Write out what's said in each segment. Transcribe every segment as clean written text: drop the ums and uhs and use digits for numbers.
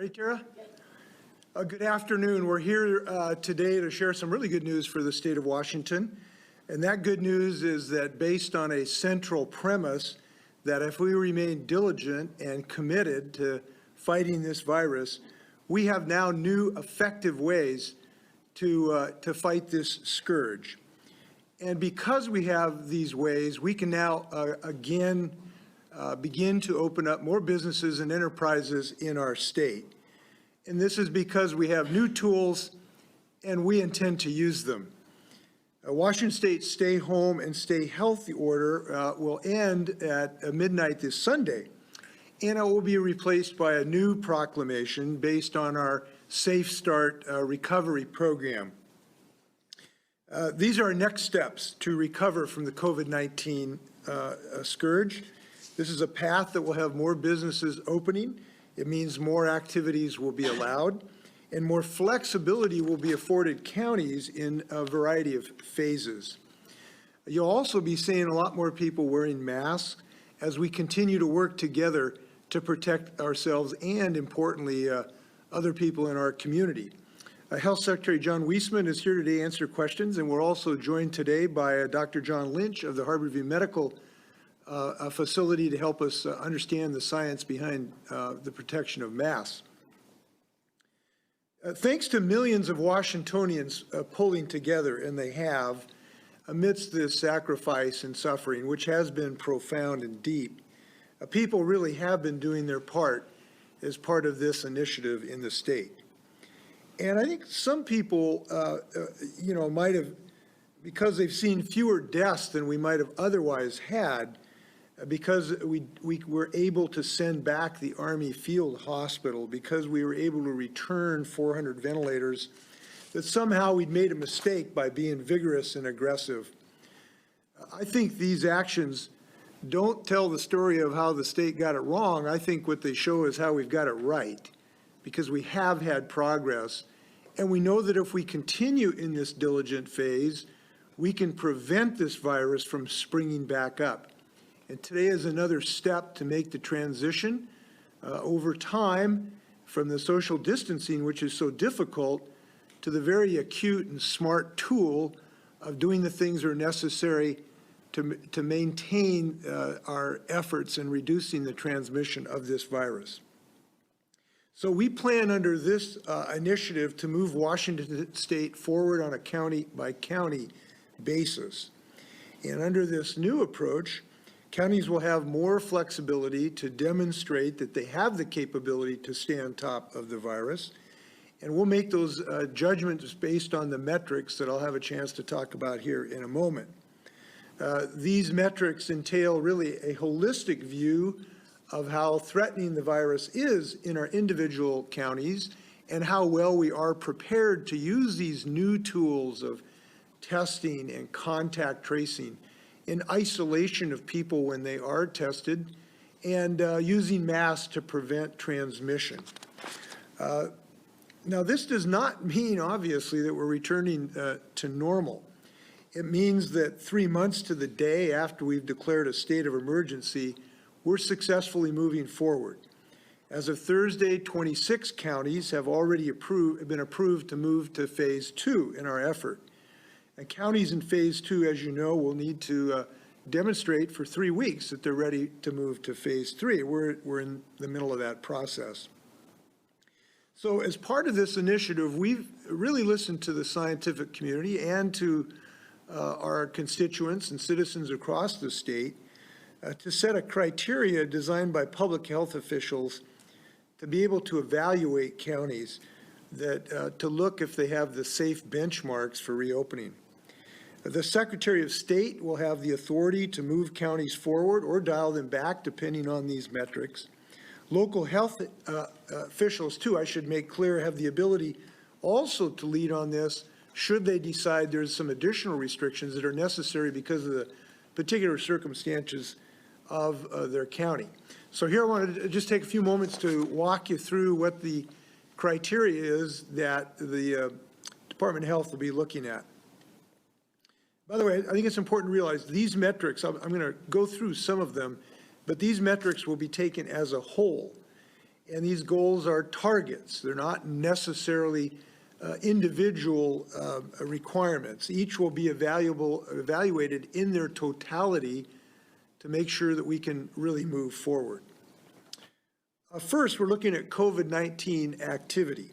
Great, Tara. Good afternoon. We're here today to share some really good news for the state of Washington. And that good news is that based on a central premise that if we remain diligent and committed to fighting this virus, we have now new effective ways to fight this scourge. And because we have these ways, we can now again begin to open up more businesses and enterprises in our state. And this is because we have new tools and we intend to use them. Washington State's Stay Home and Stay Healthy order will end at midnight this Sunday, and it will be replaced by a new proclamation based on our Safe Start recovery program. These are our next steps to recover from the COVID-19 scourge. This is a path that will have more businesses opening. It means more activities will be allowed and more flexibility will be afforded counties in a variety of phases. You'll also be seeing a lot more people wearing masks as we continue to work together to protect ourselves and, importantly, other people in our community. Health Secretary John Weisman is here today to answer questions, and we're also joined today by Dr. John Lynch of the Harborview Medical Facility to help us understand the science behind the protection of masks. Thanks to millions of Washingtonians pulling together, and they have, amidst this sacrifice and suffering, which has been profound and deep, people really have been doing their part as part of this initiative in the state. And I think some people, might have, because they've seen fewer deaths than we might have otherwise had, because we were able to send back the Army Field Hospital, because we were able to return 400 ventilators, that somehow we'd made a mistake by being vigorous and aggressive. I think these actions don't tell the story of how the state got it wrong. I think what they show is how we've got it right, because we have had progress. And we know that if we continue in this diligent phase, we can prevent this virus from springing back up. And today is another step to make the transition over time from the social distancing, which is so difficult, to the very acute and smart tool of doing the things that are necessary to maintain our efforts in reducing the transmission of this virus. So we plan under this initiative to move Washington State forward on a county by county basis. And under this new approach, counties will have more flexibility to demonstrate that they have the capability to stay on top of the virus. And we'll make those judgments based on the metrics that I'll have a chance to talk about here in a moment. These metrics entail really a holistic view of how threatening the virus is in our individual counties and how well we are prepared to use these new tools of testing and contact tracing in isolation of people when they are tested and using masks to prevent transmission. Now, this does not mean, obviously, that we're returning to normal. It means that 3 months to the day after we've declared a state of emergency, we're successfully moving forward. As of Thursday, 26 counties have already been approved to move to phase 2 in our effort. And counties in phase 2, as you know, will need to demonstrate for 3 weeks that they're ready to move to phase 3. We're in the middle of that process. So as part of this initiative, we've really listened to the scientific community and to our constituents and citizens across the state to set a criteria designed by public health officials to be able to evaluate counties that to look if they have the safe benchmarks for reopening. The Secretary of State will have the authority to move counties forward or dial them back depending on these metrics. Local health officials, too, I should make clear, have the ability also to lead on this should they decide there's some additional restrictions that are necessary because of the particular circumstances of their county. So here I want to just take a few moments to walk you through what the criteria is that the Department of Health will be looking at. By the way, I think it's important to realize these metrics, I'm going to go through some of them, but these metrics will be taken as a whole. And these goals are targets. They're not necessarily individual requirements. Each will be evaluated in their totality to make sure that we can really move forward. First, we're looking at COVID-19 activity.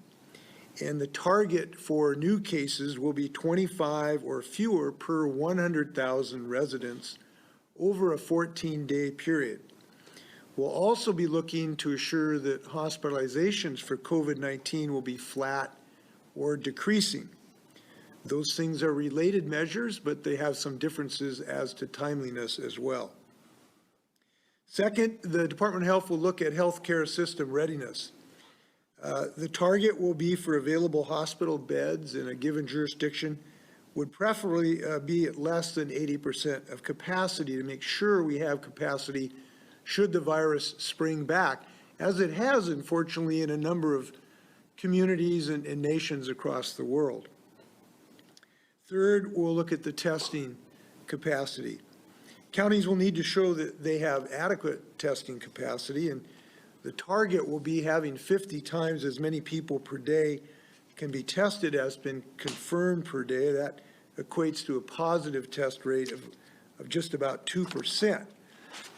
And the target for new cases will be 25 or fewer per 100,000 residents over a 14-day period. We'll also be looking to assure that hospitalizations for COVID-19 will be flat or decreasing. Those things are related measures, but they have some differences as to timeliness as well. Second, the Department of Health will look at healthcare system readiness. The target will be for available hospital beds in a given jurisdiction would preferably be at less than 80% of capacity to make sure we have capacity should the virus spring back, as it has, unfortunately, in a number of communities and nations across the world. Third, we'll look at the testing capacity. Counties will need to show that they have adequate testing capacity, and the target will be having 50 times as many people per day can be tested as been confirmed per day. That equates to a positive test rate of just about 2%.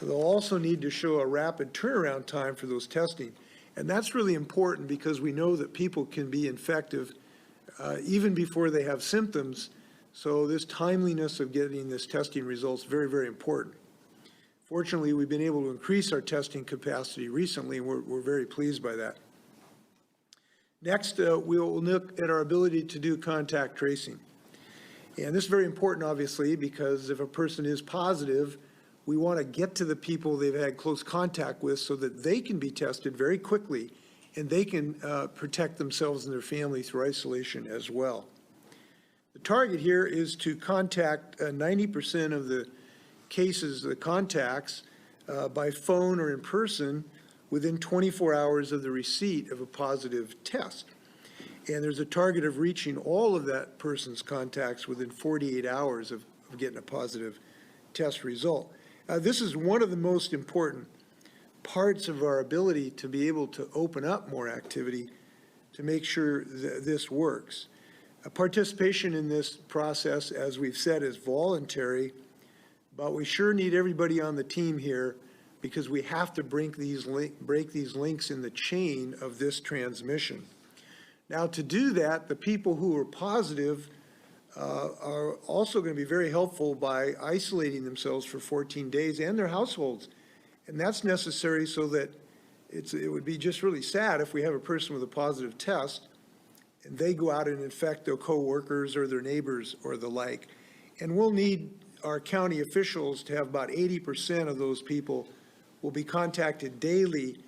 They'll also need to show a rapid turnaround time for those testing. And that's really important because we know that people can be infective even before they have symptoms. So this timeliness of getting this testing results is very, very important. Fortunately, we've been able to increase our testing capacity recently, and we're very pleased by that. Next, we'll look at our ability to do contact tracing. And this is very important, obviously, because if a person is positive, we want to get to the people they've had close contact with so that they can be tested very quickly and they can protect themselves and their family through isolation as well. The target here is to contact 90% of the cases, the contacts, by phone or in person within 24 hours of the receipt of a positive test. And there's a target of reaching all of that person's contacts within 48 hours of getting a positive test result. This is one of the most important parts of our ability to be able to open up more activity to make sure that this works. Participation in this process, as we've said, is voluntary, but we sure need everybody on the team here because we have to break these links in the chain of this transmission. Now, to do that, the people who are positive are also going to be very helpful by isolating themselves for 14 days and their households. And that's necessary so that it would be just really sad if we have a person with a positive test and they go out and infect their coworkers or their neighbors or the like. And we'll need our county officials to have about 80% of those people will be contacted daily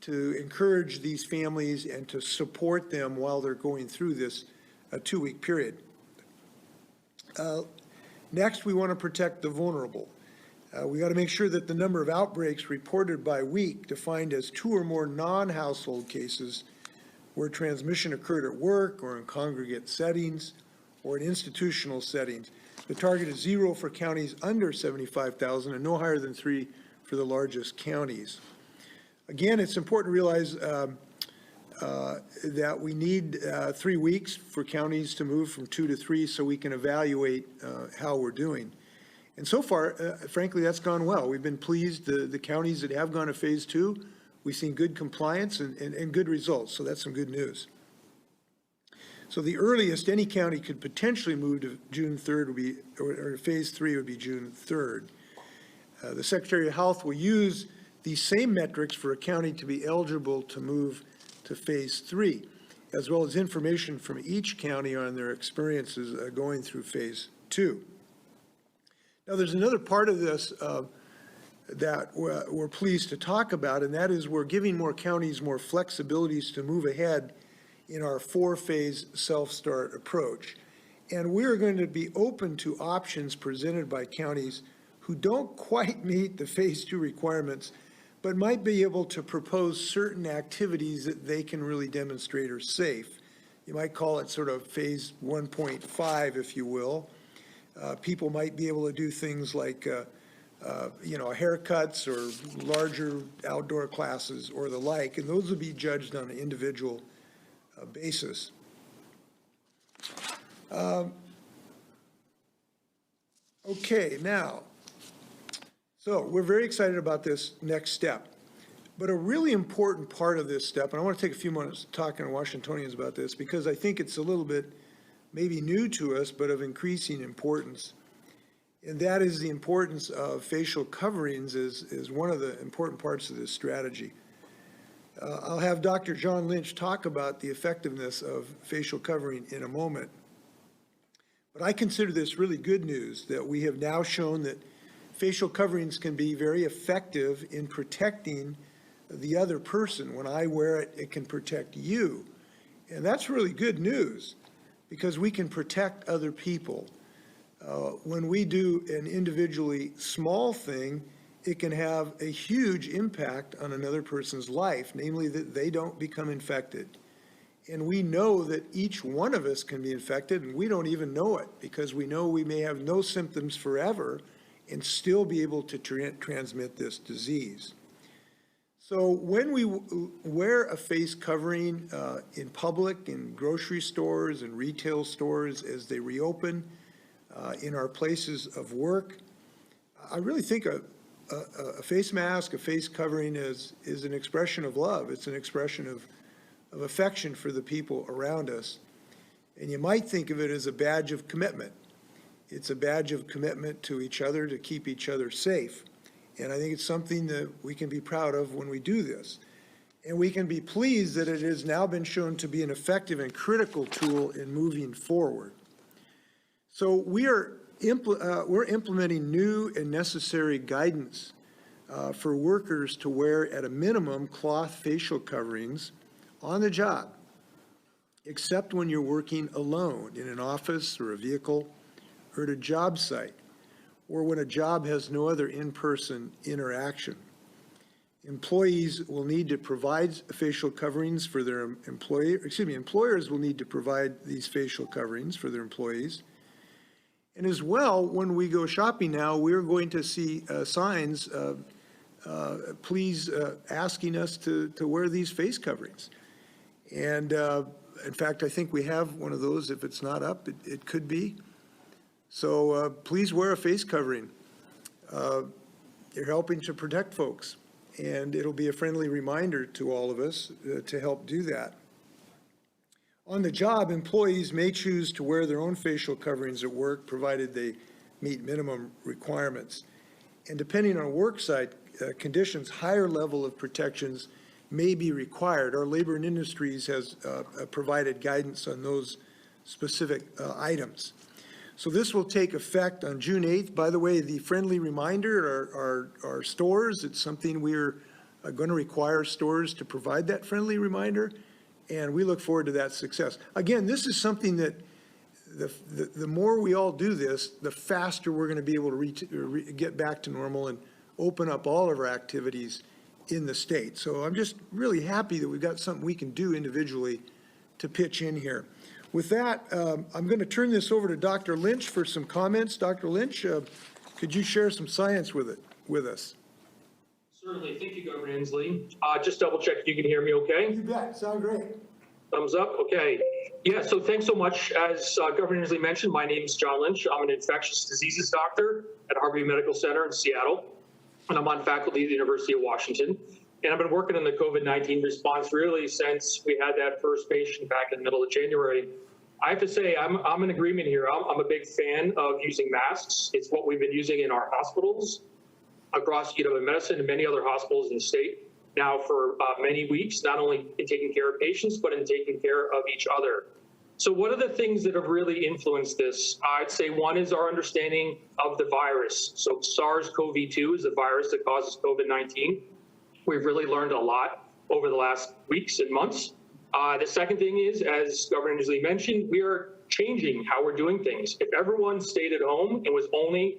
to encourage these families and to support them while they're going through this 2-week period. Next, we want to protect the vulnerable. We got to make sure that the number of outbreaks reported by week, defined as 2 or more non-household cases where transmission occurred at work or in congregate settings or in institutional settings. The target is 0 for counties under 75,000 and no higher than 3 for the largest counties. Again, it's important to realize that we need 3 weeks for counties to move from 2 to 3 so we can evaluate how we're doing. And so far, frankly, that's gone well. We've been pleased. The counties that have gone to phase 2, we've seen good compliance and good results. So that's some good news. So the earliest any county could potentially move to June 3rd would be, or phase 3 would be June 3rd. The Secretary of Health will use these same metrics for a county to be eligible to move to phase 3, as well as information from each county on their experiences going through phase 2. Now, there's another part of this that we're pleased to talk about, and that is we're giving more counties more flexibilities to move ahead in our 4-phase self-start approach. And we're going to be open to options presented by counties who don't quite meet the phase 2 requirements, but might be able to propose certain activities that they can really demonstrate are safe. You might call it sort of phase 1.5, if you will. People might be able to do things like haircuts or larger outdoor classes or the like, and those would be judged on an individual basis. Okay, now, so we're very excited about this next step. But a really important part of this step, and I want to take a few minutes talking to Washingtonians about this because I think it's a little bit maybe new to us, but of increasing importance. And that is the importance of facial coverings is one of the important parts of this strategy. I'll have Dr. John Lynch talk about the effectiveness of facial covering in a moment. But I consider this really good news that we have now shown that facial coverings can be very effective in protecting the other person. When I wear it, it can protect you. And that's really good news because we can protect other people. When we do an individually small thing, it can have a huge impact on another person's life, namely that they don't become infected. And we know that each one of us can be infected, and we don't even know it because we know we may have no symptoms forever and still be able to transmit this disease. So when we wear a face covering in public, in grocery stores and retail stores as they reopen, in our places of work, I really think a face mask, a face covering is an expression of love. It's an expression of affection for the people around us. And you might think of it as a badge of commitment. It's a badge of commitment to each other to keep each other safe. And I think it's something that we can be proud of when we do this. And we can be pleased that it has now been shown to be an effective and critical tool in moving forward. So we're implementing new and necessary guidance for workers to wear at a minimum cloth facial coverings on the job, except when you're working alone in an office or a vehicle or at a job site, or when a job has no other in-person interaction. Employees will need to provide facial coverings for their employers will need to provide these facial coverings for their employees. And as well, when we go shopping now, we're going to see signs please asking us to wear these face coverings. And in fact, I think we have one of those. If it's not up, it could be. So please wear a face covering. You're helping to protect folks, and it'll be a friendly reminder to all of us to help do that. On the job, employees may choose to wear their own facial coverings at work, provided they meet minimum requirements. And depending on work site conditions, higher level of protections may be required. Our Labor and Industries has provided guidance on those specific items. So this will take effect on June 8th. By the way, the friendly reminder are our stores. It's something we're going to require stores to provide that friendly reminder, and we look forward to that success. Again, this is something that the more we all do this, the faster we're going to be able to get back to normal and open up all of our activities in the state. So I'm just really happy that we've got something we can do individually to pitch in here. With that, I'm going to turn this over to Dr. Lynch for some comments. Dr. Lynch, could you share some science with us? Certainly. Thank you, Governor Inslee. Just double check if you can hear me okay. You bet. Sound great. Thumbs up. Okay. Yeah, so thanks so much. As Governor Inslee mentioned, my name is John Lynch. I'm an infectious diseases doctor at Harvey Medical Center in Seattle, and I'm on faculty at the University of Washington. And I've been working on the COVID-19 response really since we had that first patient back in the middle of January. I have to say, I'm in agreement here. I'm a big fan of using masks. It's what we've been using in our hospitals across UW Medicine and many other hospitals in the state now for many weeks, not only in taking care of patients, but in taking care of each other. So what are the things that have really influenced this? I'd say one is our understanding of the virus. So SARS-CoV-2 is the virus that causes COVID-19. We've really learned a lot over the last weeks and months. The second thing is, as Governor Inslee mentioned, we are changing how we're doing things. If everyone stayed at home and was only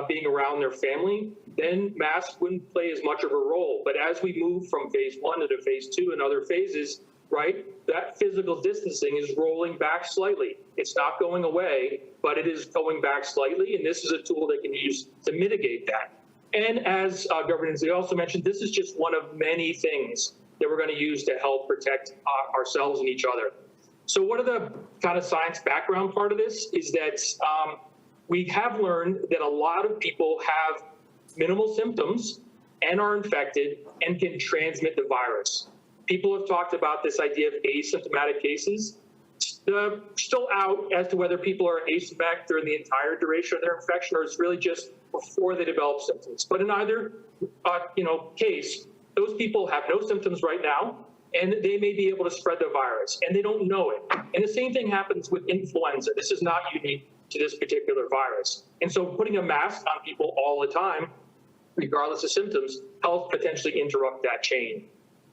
being around their family, then masks wouldn't play as much of a role. But as we move from phase 1 into phase 2 and other phases, right, that physical distancing is rolling back slightly. It's not going away, but it is going back slightly, and this is a tool they can use to mitigate that. And as Governor Inslee also mentioned, this is just one of many things that we're going to use to help protect ourselves and each other. So what are the kind of science background part of this is that we have learned that a lot of people have minimal symptoms and are infected and can transmit the virus. People have talked about this idea of asymptomatic cases. Still out as to whether people are asymptomatic during the entire duration of their infection, or it's really just before they develop symptoms. But in either case, those people have no symptoms right now, and they may be able to spread the virus, and they don't know it. And the same thing happens with influenza. This is not unique to this particular virus. And so putting a mask on people all the time, regardless of symptoms, helps potentially interrupt that chain.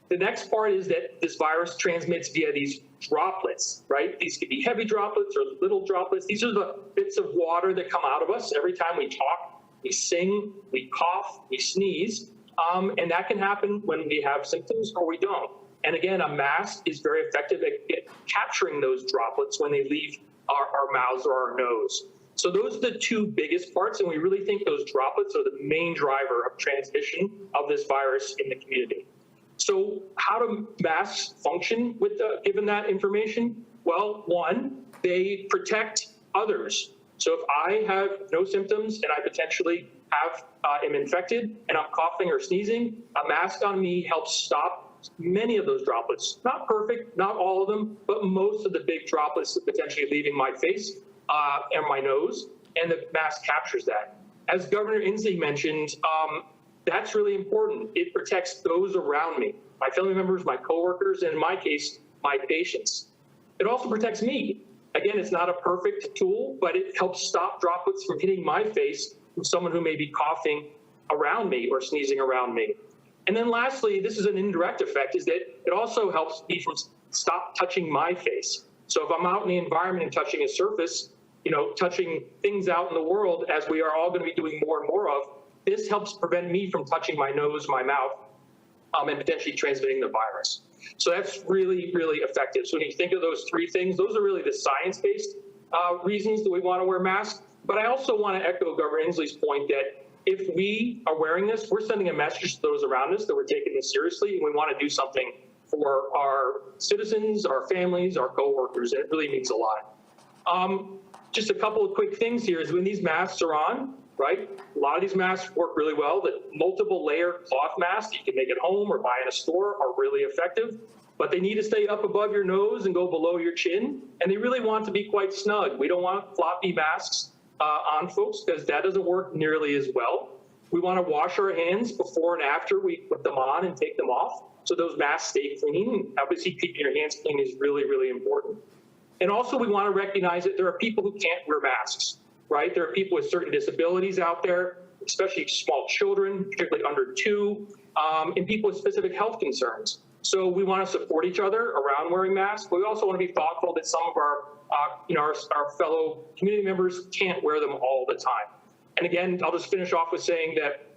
The next part is that this virus transmits via these droplets, right? These could be heavy droplets or little droplets. These are the bits of water that come out of us every time we talk, we sing, we cough, we sneeze. And that can happen when we have symptoms or we don't. And again, a mask is very effective at capturing those droplets when they leave our mouths or our nose. So those are the two biggest parts, and we really think those droplets are the main driver of transmission of this virus in the community. So how do masks function with given that information? Well, one, they protect others. So if I have no symptoms and I potentially am infected and I'm coughing or sneezing, a mask on me helps stop many of those droplets. Not perfect, not all of them, but most of the big droplets potentially leaving my face and my nose, and the mask captures that. As Governor Inslee mentioned, that's really important. It protects those around me, my family members, my coworkers, and in my case, my patients. It also protects me. Again, it's not a perfect tool, but it helps stop droplets from hitting my face from someone who may be coughing around me or sneezing around me. And then lastly, this is an indirect effect, is that it also helps me from stop touching my face. So if I'm out in the environment and touching a surface, touching things out in the world, as we are all going to be doing more and more of, this helps prevent me from touching my nose, my mouth, and potentially transmitting the virus. So that's really, really effective. So when you think of those three things, those are really the science-based reasons that we want to wear masks. But I also want to echo Governor Inslee's point that if we are wearing this, we're sending a message to those around us that we're taking this seriously, and we want to do something for our citizens, our families, our coworkers, and it really means a lot. Just a couple of quick things here is when these masks are on, right? A lot of these masks work really well. The multiple layer cloth masks you can make at home or buy in a store are really effective, but they need to stay up above your nose and go below your chin. And they really want to be quite snug. We don't want floppy masks on folks because that doesn't work nearly as well. We want to wash our hands before and after we put them on and take them off, so those masks stay clean. Obviously, keeping your hands clean is really, really important. And also, we want to recognize that there are people who can't wear masks, right? There are people with certain disabilities out there, especially small children, particularly under 2, and people with specific health concerns. So we want to support each other around wearing masks, but we also want to be thoughtful that some of our fellow community members can't wear them all the time. And again, I'll just finish off with saying that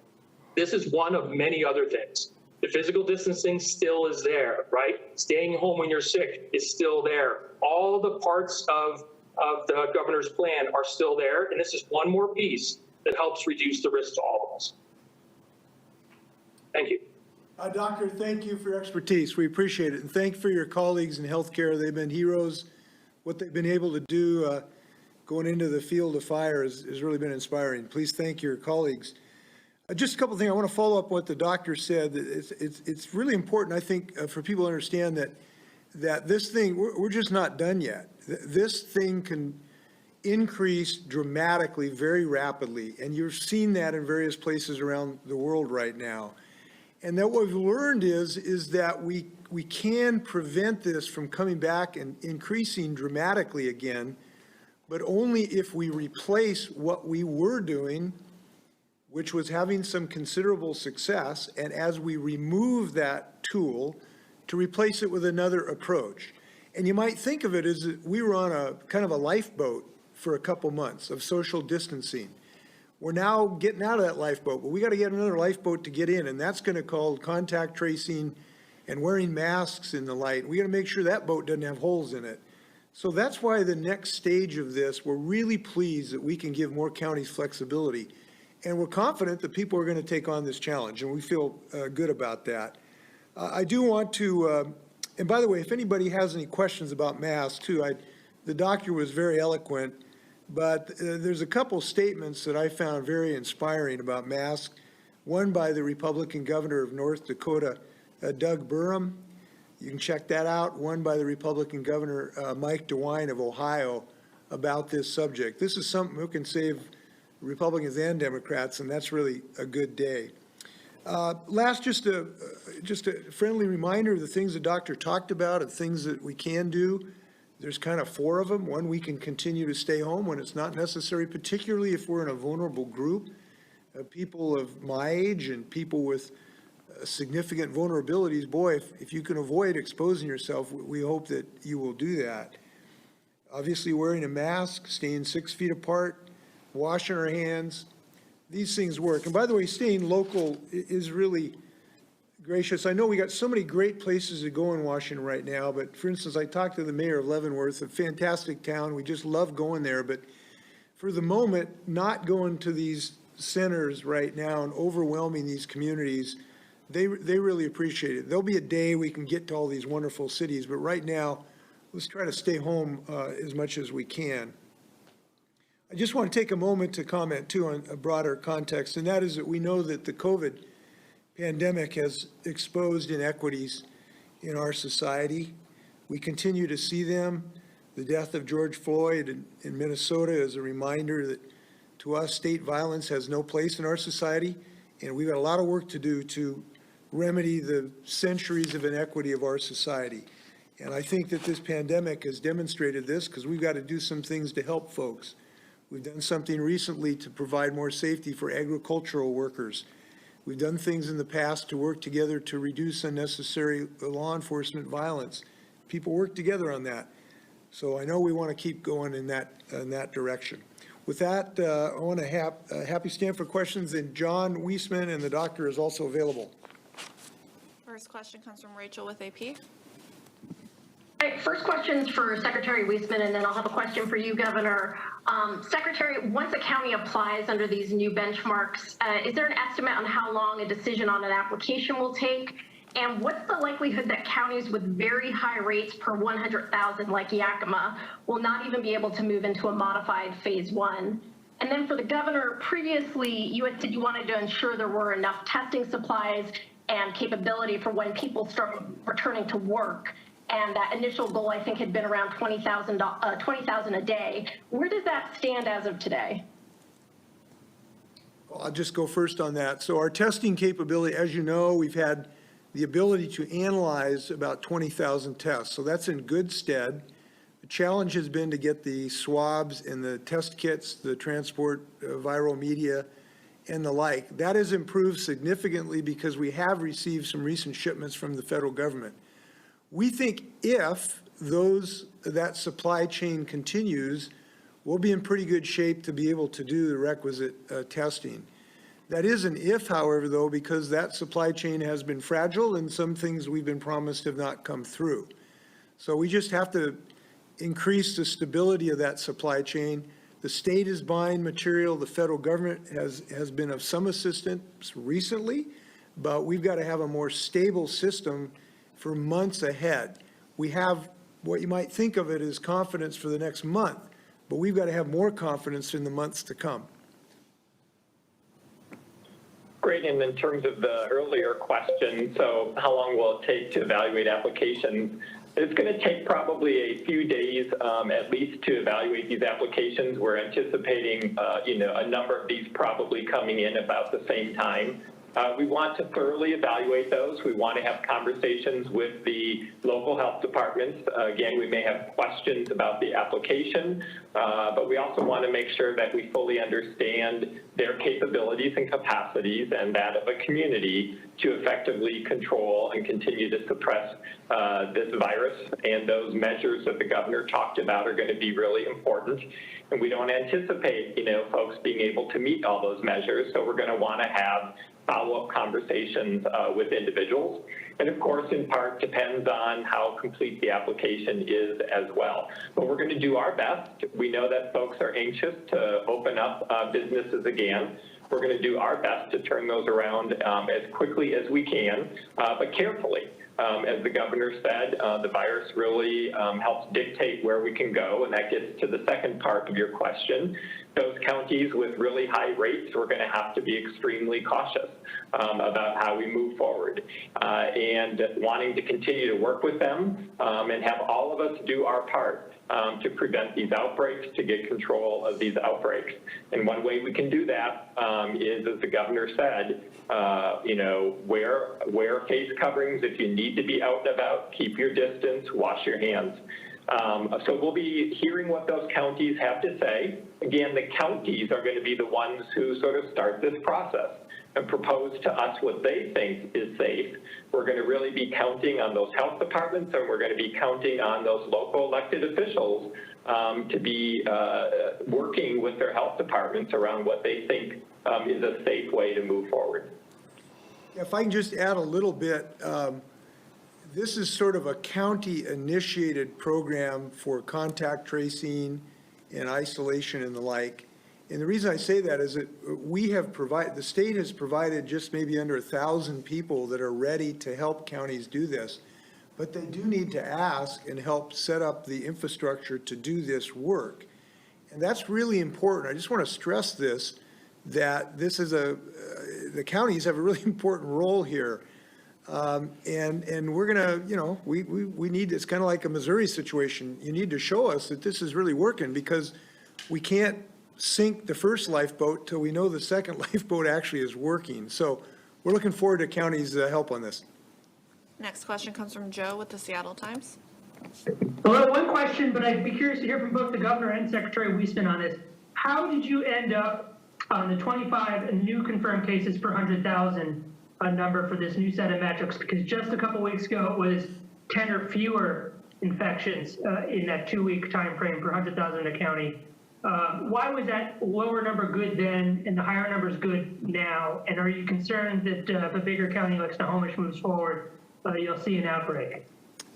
this is one of many other things. The physical distancing still is there, right? Staying home when you're sick is still there. All the parts of the governor's plan are still there, and this is one more piece that helps reduce the risk to all of us. Thank you. Doctor, thank you for your expertise. We appreciate it. And thank you for your colleagues in healthcare. They've been heroes. What they've been able to do going into the field of fire has really been inspiring. Please thank your colleagues. Just a couple of things. I want to follow up what the doctor said. It's really important, I think, for people to understand that this thing, we're just not done yet. This thing can increase dramatically, very rapidly, and you're seeing that in various places around the world right now. And that what we've learned is that we can prevent this from coming back and increasing dramatically again, but only if we replace what we were doing, which was having some considerable success, and as we remove that tool, to replace it with another approach. And you might think of it as we were on a kind of a lifeboat for a couple months of social distancing. We're now getting out of that lifeboat, but we got to get another lifeboat to get in, and that's going to call contact tracing and wearing masks and the like. We got to make sure that boat doesn't have holes in it. So that's why the next stage of this, we're really pleased that we can give more counties flexibility. And we're confident that people are going to take on this challenge, and we feel good about that. I do want to, and by the way, if anybody has any questions about masks too, the doctor was very eloquent, but there's a couple statements that I found very inspiring about masks. One by the Republican governor of North Dakota, Doug Burgum. You can check that out. One by the Republican governor, Mike DeWine of Ohio, about this subject. This is something who can save Republicans and Democrats, and that's really a good day. Last, just a friendly reminder of the things the doctor talked about, of things that we can do. There's kind of 4 of them. One, we can continue to stay home when it's not necessary, particularly if we're in a vulnerable group. People of my age and people with significant vulnerabilities, boy, if you can avoid exposing yourself, we hope that you will do that. Obviously, wearing a mask, staying 6 feet apart, washing our hands, these things work. And by the way, staying local is really gracious. I know we got so many great places to go in Washington right now, but for instance, I talked to the mayor of Leavenworth, a fantastic town. We just love going there, but for the moment, not going to these centers right now and overwhelming these communities, they really appreciate it. There'll be a day we can get to all these wonderful cities, but right now, let's try to stay home as much as we can. I just want to take a moment to comment too on a broader context, and that is that we know that the COVID pandemic has exposed inequities in our society. We continue to see them. The death of George Floyd in Minnesota is a reminder that to us, state violence has no place in our society, and we've got a lot of work to do to remedy the centuries of inequity of our society. And I think that this pandemic has demonstrated this because we've got to do some things to help folks. We've done something recently to provide more safety for agricultural workers. We've done things in the past to work together to reduce unnecessary law enforcement violence. People work together on that. So I know we want to keep going in that direction. With that, I want to happy stand for questions, and John Weisman and the doctor is also available. First question comes from Rachel with AP. All right, first question's for Secretary Weisman, and then I'll have a question for you, Governor. Secretary, once a county applies under these new benchmarks, is there an estimate on how long a decision on an application will take? And what's the likelihood that counties with very high rates per 100,000, like Yakima, will not even be able to move into a modified phase 1? And then for the governor, previously you had said you wanted to ensure there were enough testing supplies and capability for when people start returning to work. And that initial goal, I think, had been around 20,000 a day. Where does that stand as of today? Well, I'll just go first on that. So our testing capability, as you know, we've had the ability to analyze about 20,000 tests. So that's in good stead. The challenge has been to get the swabs and the test kits, the transport, viral media, and the like. That has improved significantly because we have received some recent shipments from the federal government. We think if that supply chain continues, we'll be in pretty good shape to be able to do the requisite testing. That is an if, however, though, because that supply chain has been fragile and some things we've been promised have not come through. So we just have to increase the stability of that supply chain. The state is buying material. The federal government has been of some assistance recently, but we've got to have a more stable system for months ahead. We have what you might think of it as confidence for the next month, but we've got to have more confidence in the months to come. Great, and in terms of the earlier question, so how long will it take to evaluate applications? It's going to take probably a few days at least to evaluate these applications. We're anticipating a number of these probably coming in about the same time. We want to thoroughly evaluate those. We want to have conversations with the local health departments. Again, we may have questions about the application, but we also want to make sure that we fully understand their capabilities and capacities and that of a community to effectively control and continue to suppress this virus. And those measures that the governor talked about are going to be really important. And we don't anticipate, folks being able to meet all those measures. So we're going to want to have follow-up conversations with individuals. And of course, in part, depends on how complete the application is as well. But we're going to do our best. We know that folks are anxious to open up businesses again. We're going to do our best to turn those around as quickly as we can, but carefully. As the governor said, the virus really helps dictate where we can go, and that gets to the second part of your question. Those counties with really high rates, we're going to have to be extremely cautious about how we move forward, and wanting to continue to work with them and have all of us do our part to prevent these outbreaks, to get control of these outbreaks. And one way we can do that is, as the governor said, wear face coverings if you need to be out and about, keep your distance, wash your hands. So we'll be hearing what those counties have to say. Again, the counties are going to be the ones who sort of start this process and propose to us what they think is safe. We're going to really be counting on those health departments, and we're going to be counting on those local elected officials to be working with their health departments around what they think is a safe way to move forward. If I can just add a little bit, this is sort of a county-initiated program for contact tracing and isolation and the like. And the reason I say that is that the state has provided just maybe under 1,000 people that are ready to help counties do this. But they do need to ask and help set up the infrastructure to do this work. And that's really important. I just want to stress this, that this is the counties have a really important role here. And we're going to, we need, it's kind of like a Missouri situation. You need to show us that this is really working, because we can't sink the first lifeboat till we know the second lifeboat actually is working. So we're looking forward to counties' help on this. Next question comes from Joe with the Seattle Times. Well, one question, but I'd be curious to hear from both the governor and Secretary Weissman on this. How did you end up on the 25 new confirmed cases per 100,000 number for this new set of metrics? Because just a couple weeks ago, it was 10 or fewer infections in that 2-week time frame per 100,000 in a county. Why was that lower number good then and the higher number is good now? And are you concerned that if a bigger county like Snohomish moves forward, you'll see an outbreak?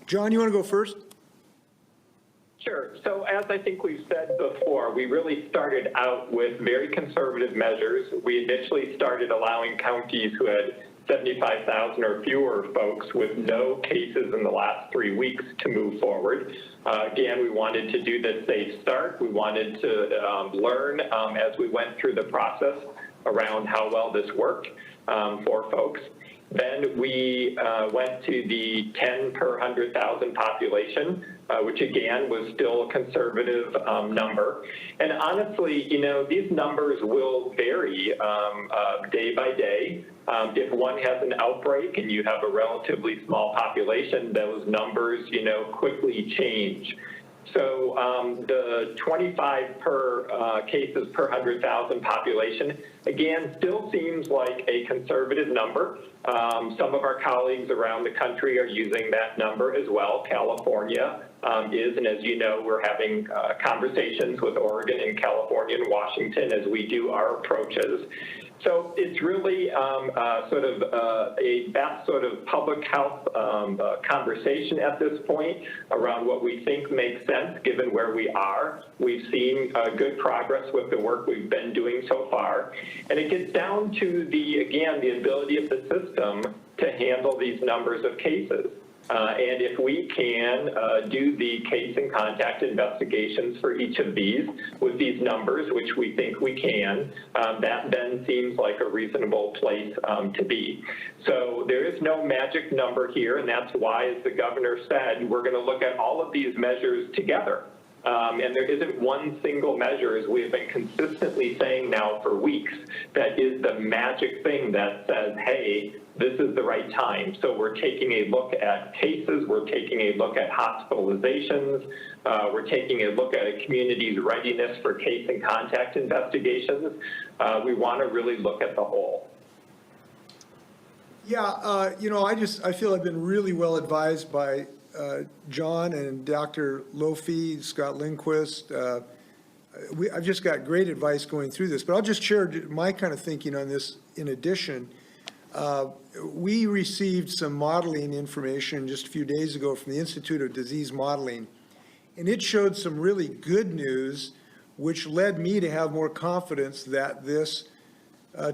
John, you want to go first? Sure. So as I think we've said before, we really started out with very conservative measures. We initially started allowing counties who had 75,000 or fewer folks with no cases in the last 3 weeks to move forward. Again, we wanted to do this safe start. We wanted to learn as we went through the process around how well this worked for folks. Then we went to the 10 per 100,000 population, which again was still a conservative number. And honestly, these numbers will vary day by day. If one has an outbreak and you have a relatively small population, those numbers, quickly change. So the 25 cases per 100,000 population, again, still seems like a conservative number. Some of our colleagues around the country are using that number as well. California is, and as you know, we're having conversations with Oregon and California and Washington as we do our approaches. So it's really sort of a best sort of public health conversation at this point around what we think makes sense given where we are. We've seen good progress with the work we've been doing so far. And it gets down to the ability of the system to handle these numbers of cases. And if we can do the case and contact investigations for each of these with these numbers, which we think we can, that then seems like a reasonable place to be. So there is no magic number here, and that's why, as the governor said, we're going to look at all of these measures together. And there isn't one single measure, as we have been consistently saying now for weeks, that is the magic thing that says, hey, this is the right time. So we're taking a look at cases, we're taking a look at hospitalizations, we're taking a look at a community's readiness for case and contact investigations. We want to really look at the whole. Yeah, I feel I've been really well advised by John and Dr. Lofi, Scott Lindquist. I've just got great advice going through this, but I'll just share my kind of thinking on this in addition. We received some modeling information just a few days ago from the Institute of Disease Modeling, and it showed some really good news, which led me to have more confidence that this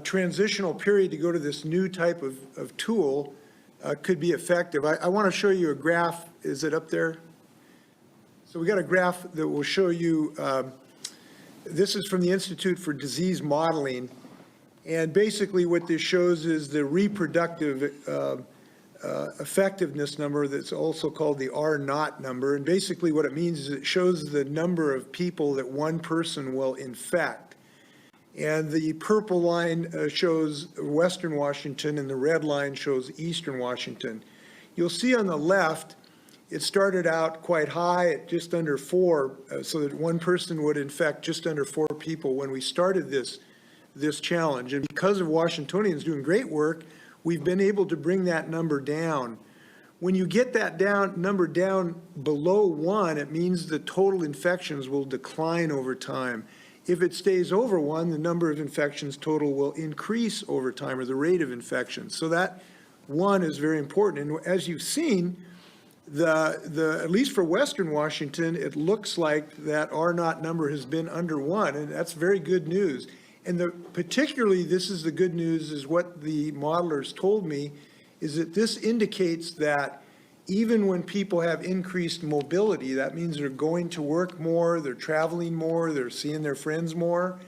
transitional period to go to this new type of tool could be effective. I want to show you a graph. Is it up there? So we got a graph that will show you, this is from the Institute for Disease Modeling. And basically what this shows is the reproductive effectiveness number that's also called the R0 number. And basically what it means is it shows the number of people that one person will infect. And the purple line shows Western Washington and the red line shows Eastern Washington. You'll see on the left, it started out quite high at just under 4, so that one person would infect just under 4 people when we started this challenge. And because of Washingtonians doing great work, we've been able to bring that number down. When you get that number down below 1, it means the total infections will decline over time. If it stays over 1, the number of infections total will increase over time, or the rate of infections. So that 1 is very important. And as you've seen, at least for Western Washington, it looks like that R0 number has been under 1, and that's very good news. And particularly, this is the good news, is what the modelers told me, is that this indicates that even when people have increased mobility, that means they're going to work more, they're traveling more, they're seeing their friends more,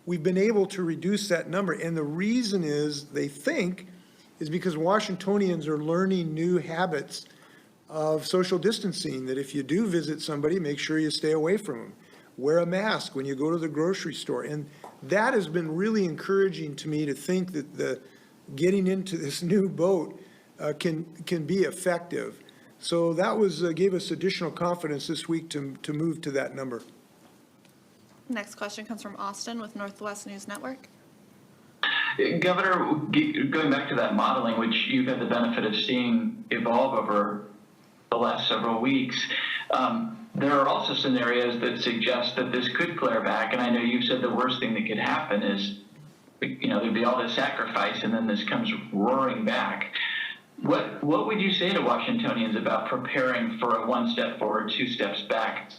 we've been able to reduce that number. And the reason is, they think, is because Washingtonians are learning new habits of social distancing, that if you do visit somebody, make sure you stay away from them. Wear a mask when you go to the grocery store. And that has been really encouraging to me, to think that getting into this new boat can be effective. So that gave us additional confidence this week to move to that number. Next question comes from Austin with Northwest News Network. Governor, going back to that modeling, which you've had the benefit of seeing evolve over the last several weeks, there are also scenarios that suggest that this could flare back. And I know you've said the worst thing that could happen is, there'd be all this sacrifice and then this comes roaring back. What would you say to Washingtonians about preparing for a 1 step forward, 2 steps back?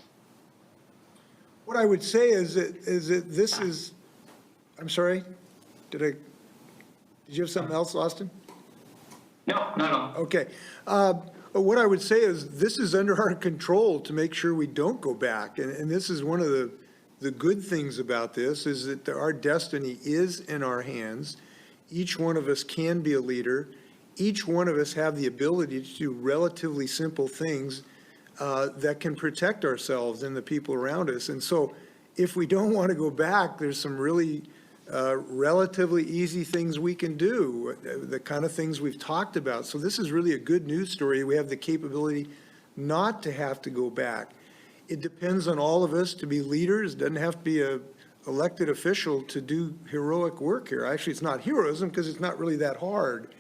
What I would say is that this is, I'm sorry, did you have something else, Austin? No. Okay. What I would say is this is under our control to make sure we don't go back. And this is one of the good things about this, is that our destiny is in our hands. Each one of us can be a leader. Each one of us have the ability to do relatively simple things that can protect ourselves and the people around us. And so if we don't want to go back, there's some really relatively easy things we can do, the kind of things we've talked about. So this is really a good news story. We have the capability not to have to go back. It depends on all of us to be leaders. It doesn't have to be an elected official to do heroic work here. Actually, it's not heroism because it's not really that hard.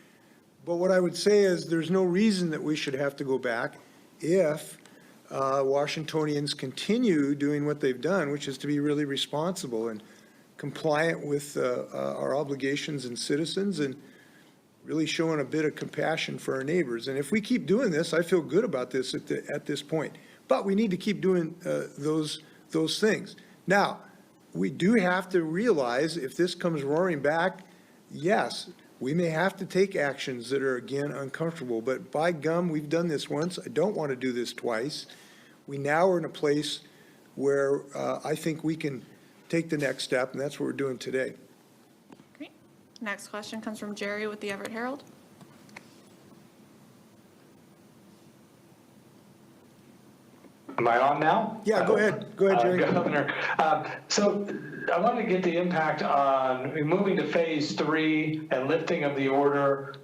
But what I would say is there's no reason that we should have to go back if Washingtonians continue doing what they've done, which is to be really responsible and compliant with our obligations and citizens, and really showing a bit of compassion for our neighbors. And if we keep doing this, I feel good about this at this point. But we need to keep doing those things. Now, we do have to realize if this comes roaring back, yes, we may have to take actions that are, again, uncomfortable. But by gum, we've done this once. I don't want to do this twice. We now are in a place where I think we can take the next step, and that's what we're doing today. Great. Next question comes from Jerry with the Everett Herald. Am I on now? Yeah, go ahead. Go ahead, Jerry. Governor, so I wanted to get the impact on moving to phase 3 and lifting of the order,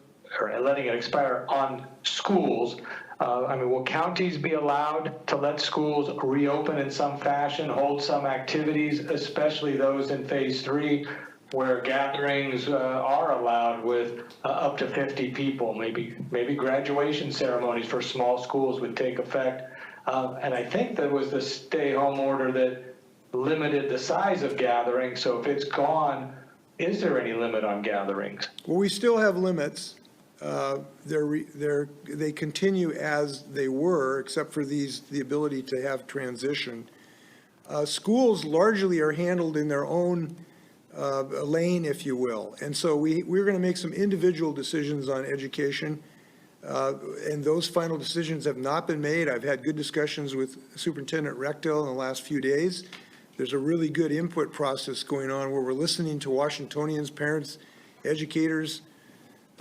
or letting it expire on schools. Will counties be allowed to let schools reopen in some fashion, hold some activities, especially those in phase 3, where gatherings are allowed with up to 50 people? Maybe graduation ceremonies for small schools would take effect. And I think there was the stay-home order that limited the size of gatherings. So if it's gone, is there any limit on gatherings? Well, we still have limits. They continue as they were, except for the ability to have transition. Schools largely are handled in their own lane, if you will. And so we're going to make some individual decisions on education, and those final decisions have not been made. I've had good discussions with Superintendent Rechtel in the last few days. There's a really good input process going on where we're listening to Washingtonians, parents, educators,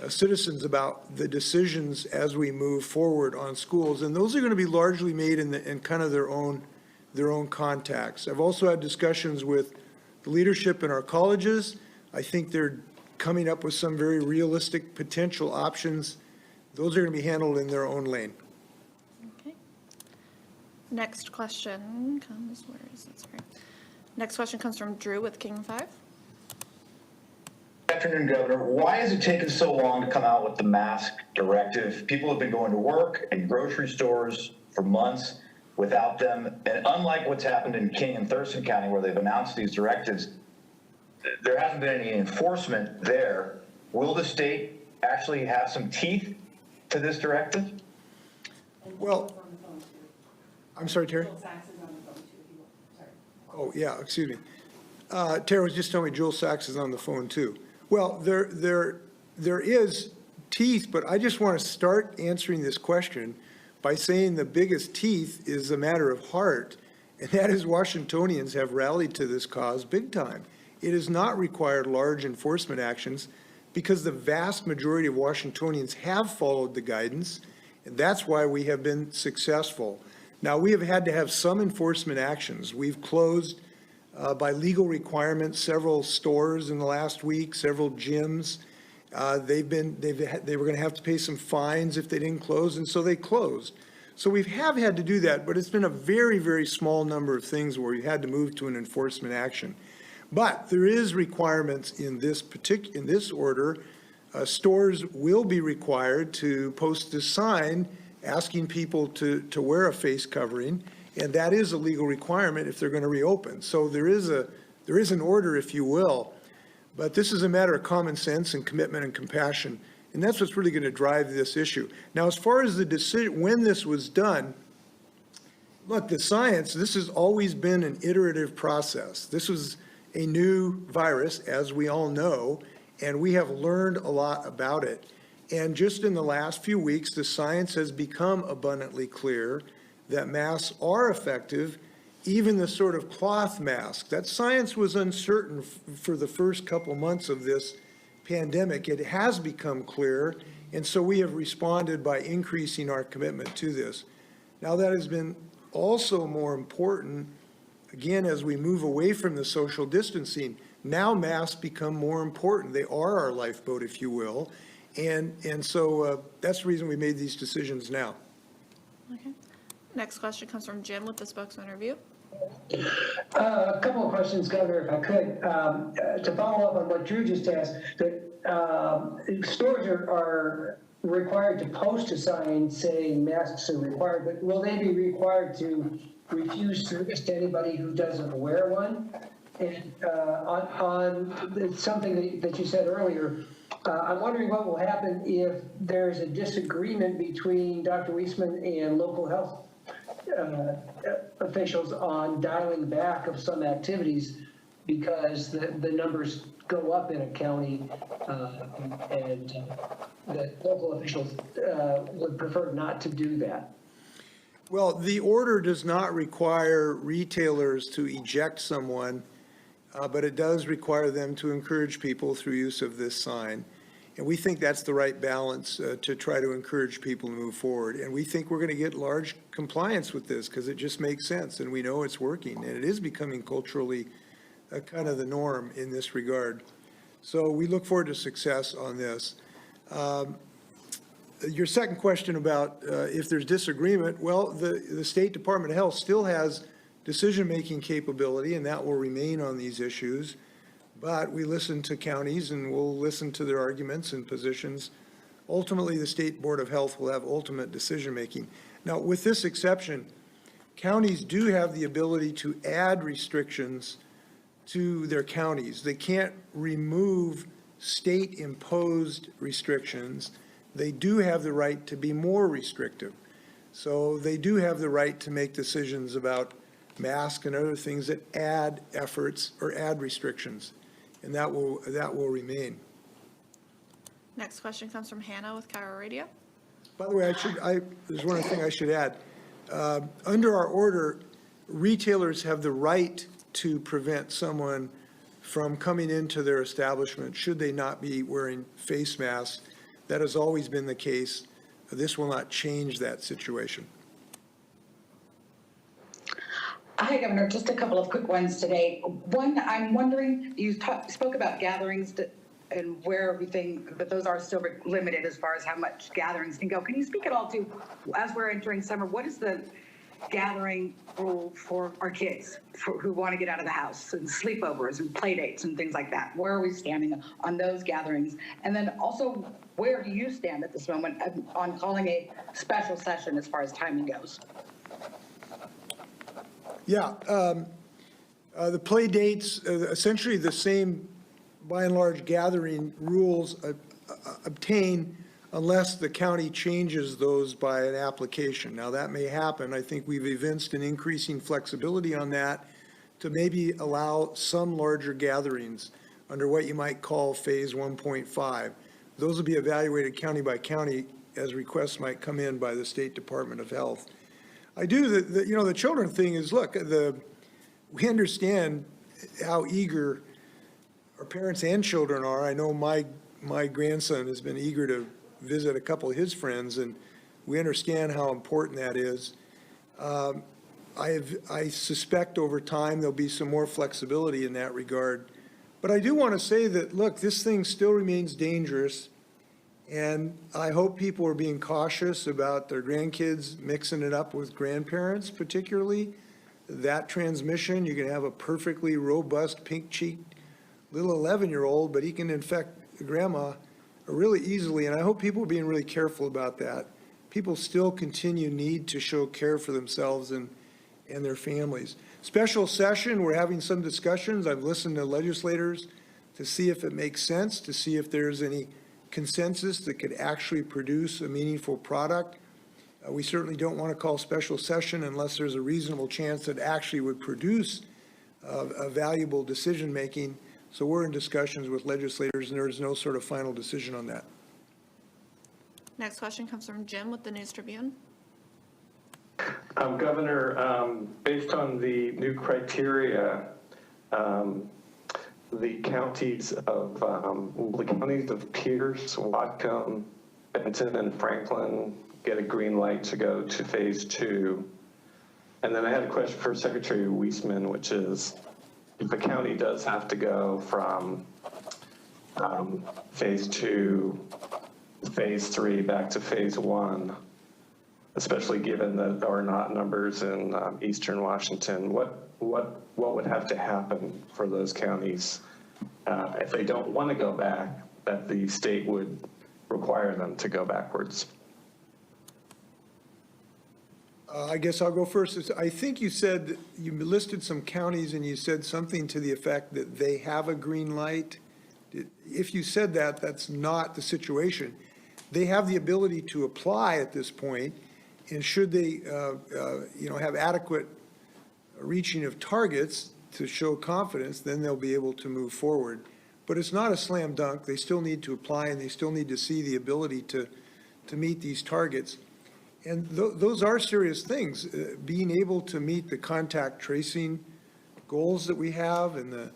citizens about the decisions as we move forward on schools. And those are going to be largely made in kind of their own contacts. I've also had discussions with the leadership in our colleges. I think they're coming up with some very realistic potential options. Those are going to be handled in their own lane. Okay. Next question comes, where is it? Sorry. Next question comes from Drew with King 5. Good afternoon, Governor. Why has it taken so long to come out with the mask directive? People have been going to work and grocery stores for months without them. And unlike what's happened in King and Thurston County, where they've announced these directives, there hasn't been any enforcement there. Will the state actually have some teeth to this directive? Well, I'm sorry, Terry? Oh, yeah, excuse me. Tara was just telling me Joel Sachs is on the phone too. Well, there is teeth, but I just want to start answering this question by saying the biggest teeth is a matter of heart, and that is Washingtonians have rallied to this cause big time. It has not required large enforcement actions because the vast majority of Washingtonians have followed the guidance, and that's why we have been successful. Now, we have had to have some enforcement actions. We've closed by legal requirements several stores in the last week, several gyms. They were going to have to pay some fines if they didn't close, and so they closed. So we have had to do that, but it's been a very, very small number of things where we had to move to an enforcement action. But there is requirements in this order. Stores will be required to post a sign asking people to wear a face covering, and that is a legal requirement if they're going to reopen. So there is an order, if you will, but this is a matter of common sense and commitment and compassion, and that's what's really going to drive this issue. Now, as far as the decision, when this was done, look, the science, this has always been an iterative process. This was a new virus, as we all know, and we have learned a lot about it. And just in the last few weeks, the science has become abundantly clear that masks are effective, even the sort of cloth mask. That science was uncertain for the first couple months of this pandemic. It has become clear, and so we have responded by increasing our commitment to this. Now, that has been also more important, again, as we move away from the social distancing. Now masks become more important. They are our lifeboat, if you will. And so that's the reason we made these decisions now. Okay. Next question comes from Jim with the spokesman review. A couple of questions, Governor, if I could. To follow up on what Drew just asked, that stores are required to post a sign saying masks are required, but will they be required to refuse service to anybody who doesn't wear one? And on something that you said earlier, I'm wondering what will happen if there's a disagreement between Dr. Weissman and local health officials on dialing back of some activities because the numbers go up in a county and the local officials would prefer not to do that. Well, the order does not require retailers to eject someone, but it does require them to encourage people through use of this sign. And we think that's the right balance to try to encourage people to move forward. And we think we're going to get large compliance with this because it just makes sense and we know it's working. And it is becoming culturally kind of the norm in this regard. So we look forward to success on this. Your second question about if there's disagreement, well, the State Department of Health still has decision-making capability, and that will remain on these issues. But we listen to counties, and we'll listen to their arguments and positions. Ultimately, the State Board of Health will have ultimate decision-making. Now, with this exception, counties do have the ability to add restrictions to their counties. They can't remove state-imposed restrictions. They do have the right to be more restrictive. So they do have the right to make decisions about masks and other things that add efforts or add restrictions. and that will remain. Next question comes from Hannah with Cairo Radio. By the way, there's one other thing I should add. Under our order, retailers have the right to prevent someone from coming into their establishment should they not be wearing face masks. That has always been the case. This will not change that situation. Hi, Governor. Just a couple of quick ones today. One, I'm wondering, you spoke about gatherings and where everything, but those are still limited as far as how much gatherings can go. Can you speak at all to, as we're entering summer, what is the gathering rule for our kids who want to get out of the house, and sleepovers and play dates and things like that? Where are we standing on those gatherings? And then also, where do you stand at this moment on calling a special session as far as timing goes? Yeah, the play dates, essentially the same, by and large, gathering rules obtain unless the county changes those by an application. Now, that may happen. I think we've evinced an increasing flexibility on that to maybe allow some larger gatherings under what you might call phase 1.5. Those will be evaluated county by county as requests might come in by the State Department of Health. I do, the children thing is, look, we understand how eager our parents and children are. I know my grandson has been eager to visit a couple of his friends, and we understand how important that is. I suspect over time there'll be some more flexibility in that regard. But I do want to say that, look, this thing still remains dangerous, and I hope people are being cautious about their grandkids mixing it up with grandparents, particularly. That transmission, you can have a perfectly robust, pink-cheeked little 11-year-old, but he can infect grandma really easily, and I hope people are being really careful about that. People still need to show care for themselves and their families. Special session, we're having some discussions. I've listened to legislators to see if it makes sense, to see if there's any consensus that could actually produce a meaningful product. We certainly don't want to call special session unless there's a reasonable chance that actually would produce a valuable decision-making. So we're in discussions with legislators, and there's no sort of final decision on that. Next question comes from Jim with the News Tribune. Governor, based on the new criteria, the counties of Pierce, Whatcom, Benton, and Franklin get a green light to go to phase 2. And then I had a question for Secretary Weisman, which is, if a county does have to go from phase 2, phase 3 back to phase 1, especially given the or not numbers in eastern Washington, what would have to happen for those counties if they don't want to go back, that the state would require them to go backwards? I guess I'll go first. I think you said, you listed some counties and you said something to the effect that they have a green light. If you said that, that's not the situation. They have the ability to apply at this point, and should they, have adequate reaching of targets to show confidence, then they'll be able to move forward. But it's not a slam dunk. They still need to apply, and they still need to see the ability to meet these targets. And those are serious things. Being able to meet the contact tracing goals that we have, and the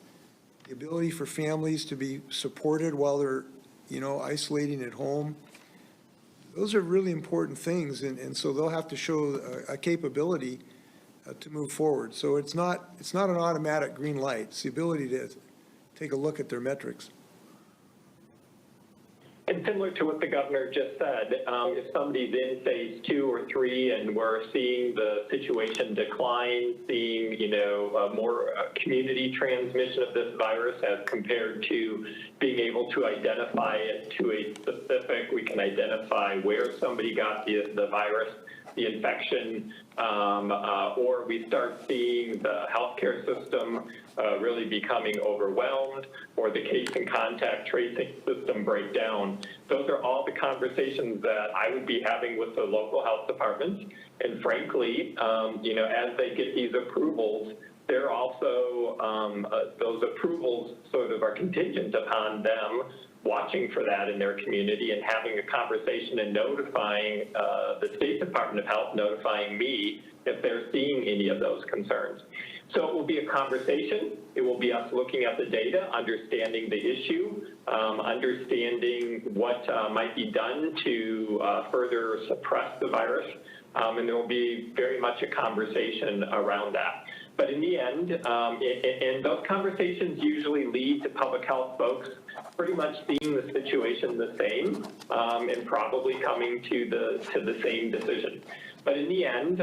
ability for families to be supported while they're, isolating at home. Those are really important things, and so they'll have to show a capability to move forward. So it's not an automatic green light. It's the ability to take a look at their metrics. And similar to what the governor just said, if somebody's in phase 2 or 3 and we're seeing the situation decline, seeing, more community transmission of this virus as compared to being able to identify it to a specific, we can identify where somebody got the virus, the infection, or we start seeing the healthcare system really becoming overwhelmed, or the case and contact tracing system break down. Those are all the conversations that I would be having with the local health departments. And frankly, as they get these approvals, they're also, those approvals sort of are contingent upon them watching for that in their community and having a conversation and notifying the State Department of Health, notifying me if they're seeing any of those concerns. So it will be a conversation. It will be us looking at the data, understanding the issue, understanding what might be done to further suppress the virus, and there will be very much a conversation around that. But in the end, and those conversations usually lead to public health folks pretty much seeing the situation the same and probably coming to the same decision. But in the end,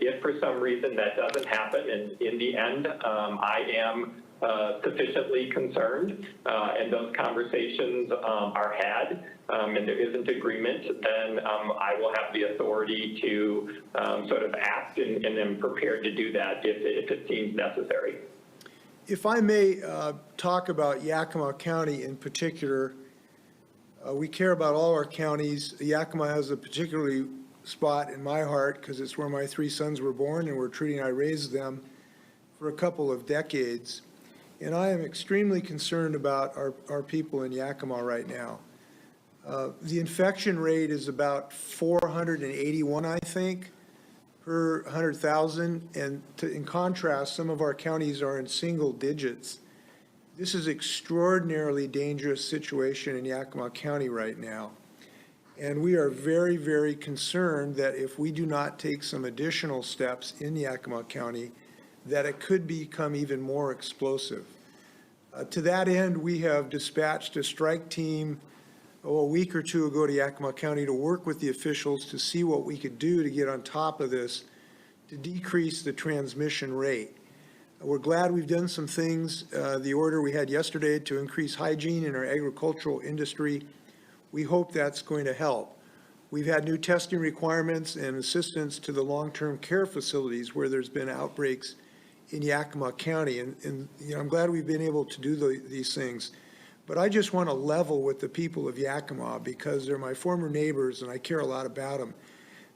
if for some reason that doesn't happen, and in the end, I am sufficiently concerned and those conversations are had and there isn't agreement, then I will have the authority to sort of act and am prepared to do that if it seems necessary. If I may talk about Yakima County in particular, we care about all our counties. Yakima has a particularly spot in my heart because it's where my 3 sons were born and we're treating, I raised them for a couple of decades. And I am extremely concerned about our people in Yakima right now. The infection rate is about 481, I think, per 100,000. And in contrast, some of our counties are in single digits. This is extraordinarily dangerous situation in Yakima County right now. And we are very, very concerned that if we do not take some additional steps in Yakima County, that it could become even more explosive. To that end, we have dispatched a strike team a week or two ago to Yakima County to work with the officials to see what we could do to get on top of this to decrease the transmission rate. We're glad we've done some things. The order we had yesterday to increase hygiene in our agricultural industry, we hope that's going to help. We've had new testing requirements and assistance to the long-term care facilities where there's been outbreaks in Yakima County. And you know, I'm glad we've been able to do these things. But I just want to level with the people of Yakima because they're my former neighbors and I care a lot about them.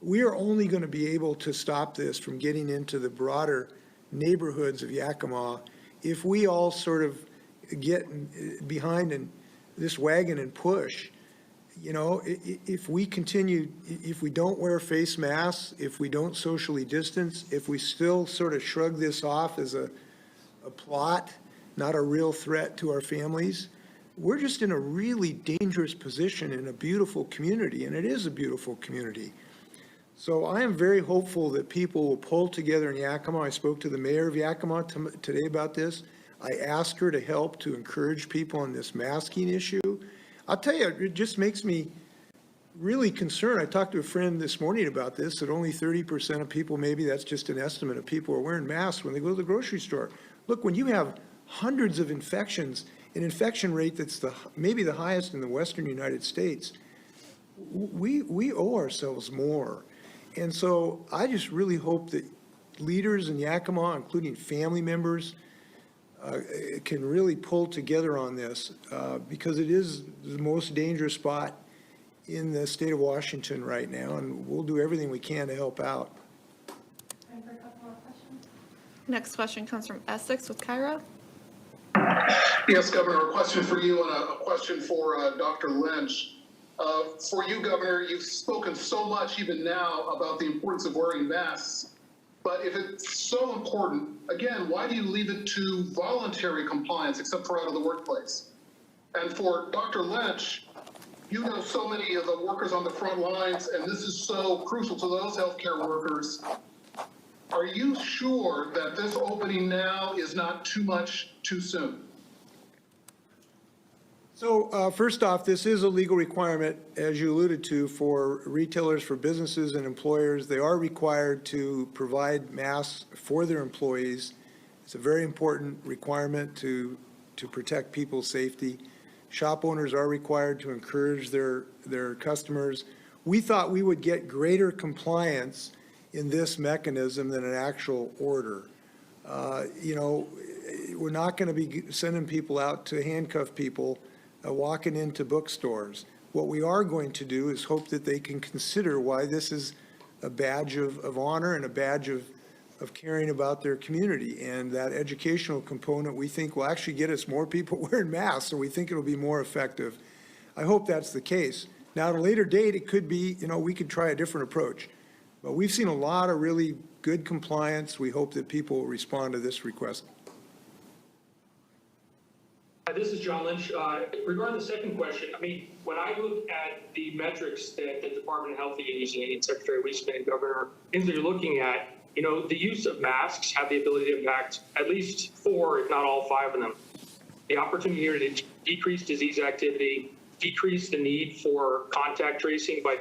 We are only going to be able to stop this from getting into the broader neighborhoods of Yakima if we all sort of get behind in this wagon and push. You know, if we continue, if we don't wear face masks, if we don't socially distance, if we still sort of shrug this off as a plot, not a real threat to our families, we're just in a really dangerous position in a beautiful community, and it is a beautiful community. So I am very hopeful that people will pull together in Yakima. I spoke to the mayor of Yakima today about this. I asked her to help to encourage people on this masking issue. I'll tell you, it just makes me really concerned. I talked to a friend this morning about this, that only 30% of people, maybe that's just an estimate of people, are wearing masks when they go to the grocery store. Look, when you have hundreds of infections, an infection rate that's maybe the highest in the Western United States, we owe ourselves more. And so I just really hope that leaders in Yakima, including family members, can really pull together on this because it is the most dangerous spot in the state of Washington right now, and we'll do everything we can to help out. Time for a couple more questions. Next question comes from Essex with Cairo. Yes, Governor, a question for you and a question for Dr. Lynch. For you, Governor, you've spoken so much even now about the importance of wearing masks. But if it's so important, again, why do you leave it to voluntary compliance except for out of the workplace? And for Dr. Lynch, you know so many of the workers on the front lines, and this is so crucial to those healthcare workers. Are you sure that this opening now is not too much too soon? So first off, this is a legal requirement, as you alluded to, for retailers, for businesses and employers. They are required to provide masks for their employees. It's a very important requirement to protect people's safety. Shop owners are required to encourage their customers. We thought we would get greater compliance in this mechanism than an actual order. You know, we're not going to be sending people out to handcuff people walking into bookstores. What we are going to do is hope that they can consider why this is a badge of honor and a badge of of caring about their community. And that educational component, we think, will actually get us more people wearing masks, so we think it'll be more effective. I hope that's the case. Now, at a later date, it could be, we could try a different approach. But we've seen a lot of really good compliance. We hope that people will respond to this request. This is John Lynch. Regarding the second question, when I look at the metrics that the Department of Health is using and Secretary Wiesman and Governor Inslee are looking at, the use of masks have the ability to impact at least 4, if not all 5 of them. The opportunity here to decrease disease activity, decrease the need for contact tracing by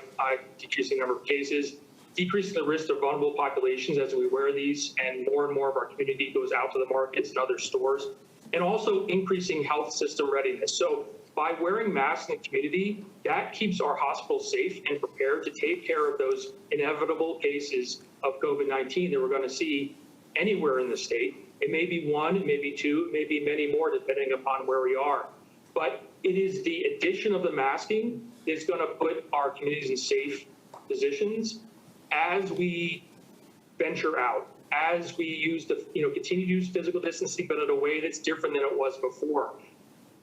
decreasing the number of cases, decreasing the risk of vulnerable populations as we wear these and more of our community goes out to the markets and other stores, and also increasing health system readiness. So by wearing masks in the community, that keeps our hospitals safe and prepared to take care of those inevitable cases of COVID-19 that we're going to see anywhere in the state. It may be 1, it may be 2, it may be many more depending upon where we are. But it is the addition of the masking that's going to put our communities in safe positions as we venture out, as we use continue to use physical distancing, but in a way that's different than it was before.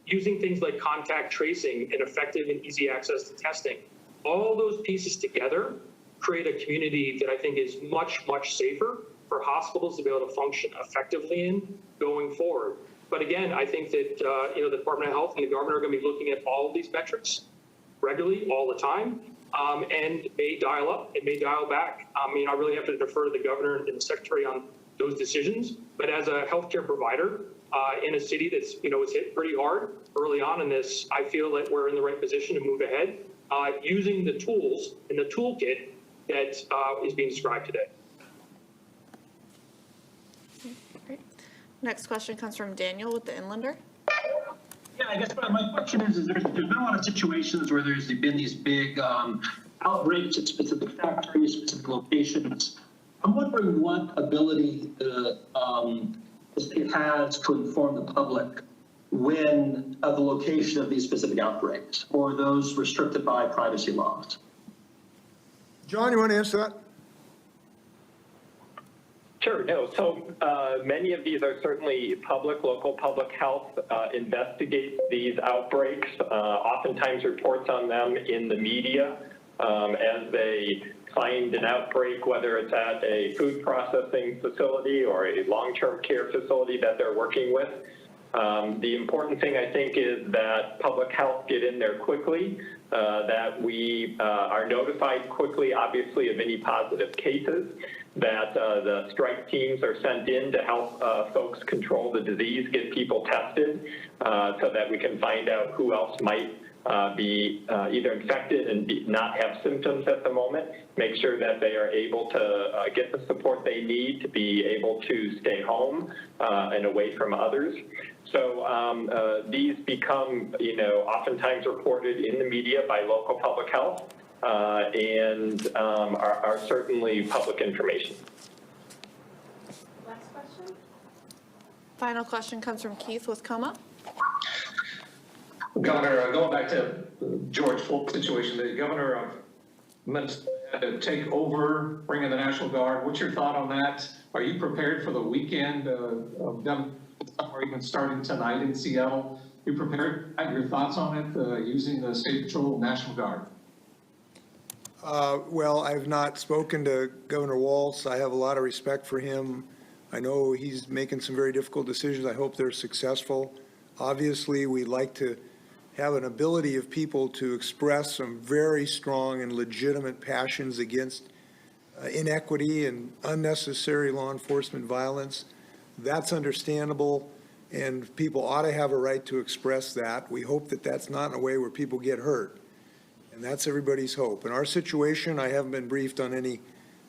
Using things like contact tracing and effective and easy access to testing. All those pieces together create a community that I think is much, much safer for hospitals to be able to function effectively in going forward. But again, I think that the Department of Health and the governor are going to be looking at all of these metrics regularly, all the time, and may dial up, it may dial back. I really have to defer to the governor and the secretary on those decisions. But as a healthcare provider in a city that's was hit pretty hard early on in this, I feel that we're in the right position to move ahead using the tools and the toolkit that is being described today. Great. Next question comes from Daniel with the Inlander. Yeah, I guess my question is there's been a lot of situations where there's been these big outbreaks at specific factories, specific locations. I'm wondering what ability the state has to inform the public when of the location of these specific outbreaks, or those restricted by privacy laws. John, you want to answer that? Sure, no. So many of these are certainly local public health investigates these outbreaks, oftentimes reports on them in the media as they find an outbreak, whether it's at a food processing facility or a long-term care facility that they're working with. The important thing, I think, is that public health get in there quickly, that we are notified quickly, obviously, of any positive cases, that the strike teams are sent in to help folks control the disease, get people tested, so that we can find out who else might be either infected and not have symptoms at the moment, make sure that they are able to get the support they need to be able to stay home and away from others. So these become, oftentimes reported in the media by local public health and are certainly public information. Last question. Final question comes from Keith with Coma. Governor, going back to George Floyd's situation, the governor of Minnesota had to take over, bring in the National Guard. What's your thought on that? Are you prepared for the weekend of them, or even starting tonight in Seattle? You prepared? Your thoughts on it, using the State Patrol National Guard? Well, I've not spoken to Governor Walz. I have a lot of respect for him. I know he's making some very difficult decisions. I hope they're successful. Obviously, we'd like to have an ability of people to express some very strong and legitimate passions against inequity and unnecessary law enforcement violence. That's understandable, and people ought to have a right to express that. We hope that that's not in a way where people get hurt, and that's everybody's hope. In our situation, I haven't been briefed on any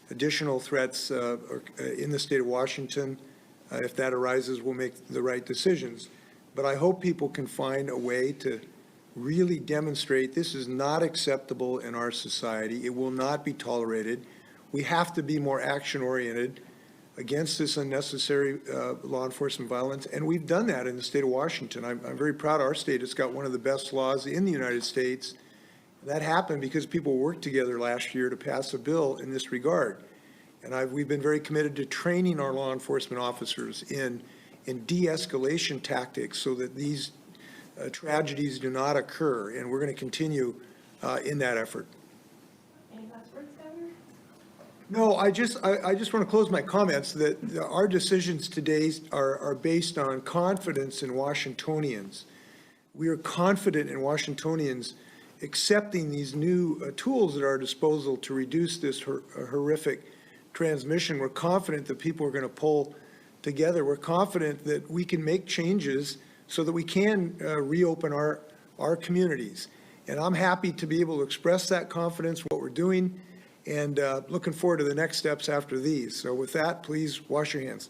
additional threats in the state of Washington. If that arises, we'll make the right decisions. But I hope people can find a way to really demonstrate this is not acceptable in our society. It will not be tolerated. We have to be more action-oriented against this unnecessary law enforcement violence, and we've done that in the state of Washington. I'm very proud of our state. It's got one of the best laws in the United States. That happened because people worked together last year to pass a bill in this regard. And we've been very committed to training our law enforcement officers in de-escalation tactics so that these tragedies do not occur. And we're going to continue in that effort. Any last words, Governor? No, I just want to close my comments that our decisions today are based on confidence in Washingtonians. We are confident in Washingtonians accepting these new tools at our disposal to reduce this horrific transmission. We're confident that people are going to pull together. We're confident that we can make changes so that we can reopen our communities. And I'm happy to be able to express that confidence, what we're doing, and looking forward to the next steps after these. So with that, please wash your hands.